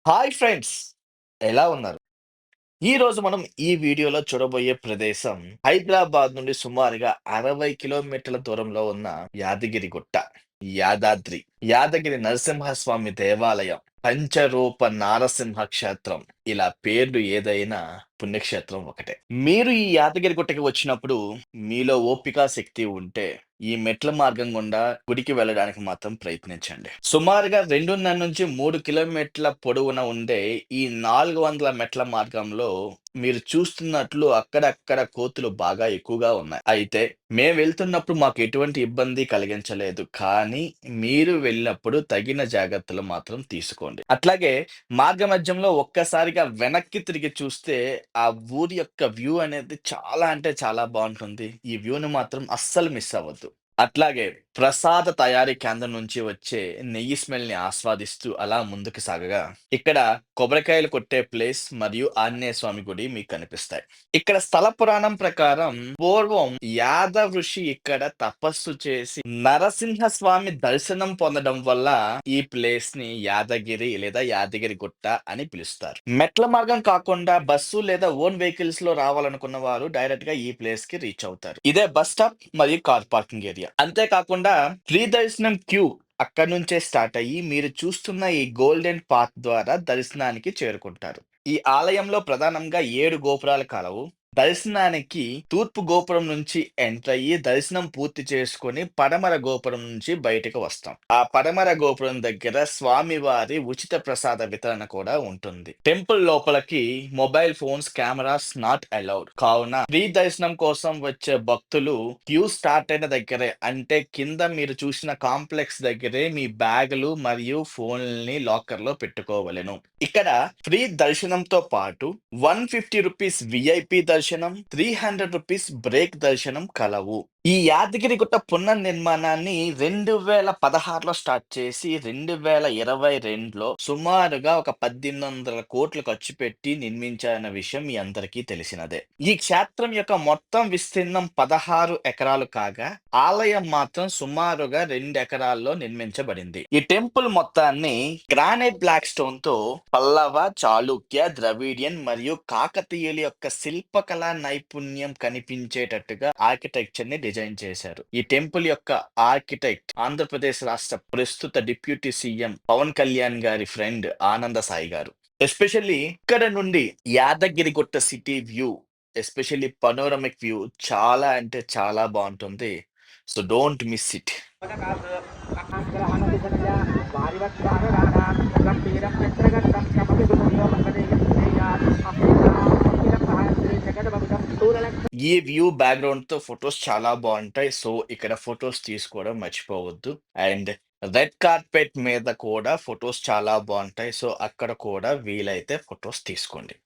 Hi friends! ఎలా ఉన్నారు? ఈరోజు మనం ఈ వీడియోలో చూడబోయే ప్రదేశం హైదరాబాద్ నుండి సుమారుగా 60 కిలోమీటర్ల దూరంలో ఉన్న యాదగిరిగుట్ట, యాదాద్రి, యాదగిరి నరసింహస్వామి దేవాలయం, పంచరూప నారసింహ క్షేత్రం. ఇలా పేర్లు ఏదైనా పుణ్యక్షేత్రం ఒకటే. మీరు ఈ యాదగిరిగుట్టకి వచ్చినప్పుడు మీలో ఓపిక, శక్తి ఉంటే ఈ మెట్ల మార్గం గుండా గుడికి వెళ్ళడానికి మాత్రం ప్రయత్నించండి. సుమారుగా 2.5-3 కిలోమీటర్ల పొడవున ఉండే ఈ 400 మెట్ల మార్గంలో మీరు చూస్తున్నట్లు అక్కడక్కడ కోతులు బాగా ఎక్కువగా ఉన్నాయి. అయితే మేము వెళ్తున్నప్పుడు మాకు ఎటువంటి ఇబ్బంది కలిగించలేదు. కానీ మీరు వెళ్ళినప్పుడు తగిన జాగ్రత్తలు మాత్రం తీసుకోండి. అట్లాగే మార్గమధ్యంలో ఒక్కసారిగా వెనక్కి తిరిగి చూస్తే ఆ ఊరి యొక్క వ్యూ అనేది చాలా అంటే చాలా బావుంటుంది. ఈ వ్యూని మాత్రం అస్సలు మిస్ అవ్వద్దు. అట్లాగే ప్రసాద తయారీ కేంద్రం నుంచి వచ్చే నెయ్యి స్మెల్‌ని ఆస్వాదిస్తూ అలా ముందుకు సాగగా, ఇక్కడ కొబ్బరికాయలు కొట్టే ప్లేస్ మరియు ఆంజనేయ స్వామి గుడి మీకు కనిపిస్తాయి. ఇక్కడ స్థల పురాణం ప్రకారం పూర్వం యాదవ ఋషి ఇక్కడ తపస్సు చేసి నరసింహస్వామి దర్శనం పొందడం వల్ల ఈ ప్లేస్‌ని యాదగిరి లేదా యాదగిరి గుట్ట అని పిలుస్తారు. మెట్ల మార్గం కాకుండా బస్సు లేదా ఓన్ వెహికల్స్‌లో రావాలనుకున్న వారు డైరెక్ట్‌గా ఈ ప్లేస్‌కి రీచ్ అవుతారు. ఇదే బస్ స్టాప్ మరియు కార్ పార్కింగ్ ఏరియా. అంతేకాకుండా ఫ్రీ దర్శనం క్యూ అక్కడి నుంచే స్టార్ట్ అయ్యి మీరు చూస్తున్న ఈ గోల్డెన్ పాత్ ద్వారా దర్శనానికి చేరుకుంటారు. ఈ ఆలయంలో ప్రధానంగా 7 గోపురాలు కలవు. దర్శనానికి తూర్పు గోపురం నుంచి ఎంటర్ అయ్యి దర్శనం పూర్తి చేసుకొని పడమర గోపురం నుంచి బయటకు వస్తాం. ఆ పడమర గోపురం దగ్గర స్వామివారి ఉచిత ప్రసాద వితరణ కూడా ఉంటుంది. టెంపుల్ లోపలికి mobile phones, cameras not allowed. కావున ఫ్రీ దర్శనం కోసం వచ్చే భక్తులు క్యూ స్టార్ట్ అయిన దగ్గరే, అంటే కింద మీరు చూసిన కాంప్లెక్స్ దగ్గరే మీ బ్యాగులు మరియు ఫోన్‌ని లాకర్‌లో పెట్టుకోవలెను. ఇక్కడ ఫ్రీ దర్శనంతో పాటు 150 రూపీస్ విఐపి దర్శనం, 300 రూపీస్ బ్రేక్ దర్శనం కలవు. ఈ యాదగిరిగుట్ట పునర్నిర్మాణాన్ని 2016లో స్టార్ట్ చేసి 2022లో సుమారుగా ఒక 1800 కోట్లు ఖర్చు పెట్టి నిర్మించారన్న విషయం మీ అందరికీ తెలిసినదే. ఈ క్షేత్రం యొక్క మొత్తం విస్తీర్ణం 16 ఎకరాలు కాగా ఆలయం మాత్రం సుమారుగా 2 ఎకరాల్లో నిర్మించబడింది. ఈ టెంపుల్ మొత్తాన్ని గ్రానైట్ బ్లాక్ స్టోన్ తో పల్లవ, చాళుక్య, ద్రవిడియన్ మరియు కాకతీయుల యొక్క శిల్పకళా నైపుణ్యం కనిపించేటట్టుగా ఆర్కిటెక్చర్ ని డిజైన్ చేశారు. ఈ టెంపుల్ యొక్క ఆర్కిటెక్ట్ ఆంధ్రప్రదేశ్ రాష్ట్ర ప్రస్తుత డిప్యూటీ సీఎం పవన్ కళ్యాణ్ గారి ఫ్రెండ్ ఆనంద సాయి గారు. ఎస్పెషల్లీ ఇక్కడ నుండి Yadagirigutta city view, especially panoramic view చాలా అంటే చాలా బాగుంటుంది. So don't miss it. ఈ వ్యూ బ్యాక్‌గ్రౌండ్‌తో ఫోటోస్ చాలా బావుంటాయి. సో, ఇక్కడ ఫోటోస్ తీసుకోవడం మర్చిపోవద్దు. అండ్ రెడ్ కార్పెట్ మీద కూడా ఫోటోస్ చాలా బావుంటాయి. సో, అక్కడ కూడా వీలైతే ఫోటోస్ తీసుకోండి.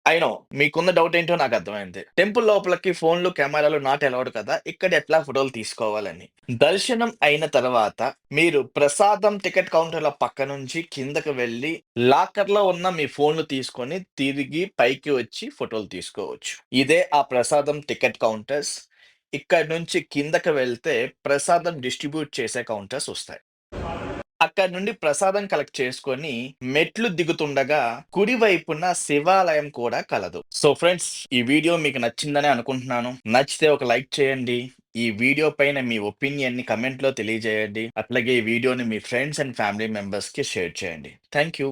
ఐ నో మీకున్న డౌట్ ఏంటో నాకు అర్థమైంది. టెంపుల్ లోపలికి ఫోన్‌లు, కెమెరాలు నాట్ అలౌడ్ కదా! ఇక్కడ ఎట్లా ఫోటోలు తీసుకోవాలని. దర్శనం అయిన తర్వాత మీరు ప్రసాదం టికెట్ కౌంటర్‌ల పక్క నుంచి కిందకి వెళ్లి లాకర్‌లో ఉన్న మీ ఫోన్‌లు తీసుకొని తిరిగి పైకి వచ్చి ఫోటోలు తీసుకోవచ్చు. ఇదే ఆ ప్రసాదం టికెట్ కౌంటర్స్. ఇక్కడి నుంచి కిందకి వెళ్తే ప్రసాదం డిస్ట్రిబ్యూట్ చేసే కౌంటర్స్ వస్తాయి. అక్కడి నుండి ప్రసాదం కలెక్ట్ చేసుకొని మెట్లు దిగుతుండగా కుడి వైపున శివాలయం కూడా కలదు. సో ఫ్రెండ్స్, ఈ వీడియో మీకు నచ్చిందని అనుకుంటున్నాను. నచ్చితే ఒక లైక్ చేయండి. ఈ వీడియో పైన మీ ఒపీనియన్‌ని కామెంట్‌లో తెలియజేయండి. అట్లాగే ఈ వీడియోని మీ ఫ్రెండ్స్ అండ్ ఫ్యామిలీ మెంబర్స్‌కి షేర్ చేయండి. Thank you.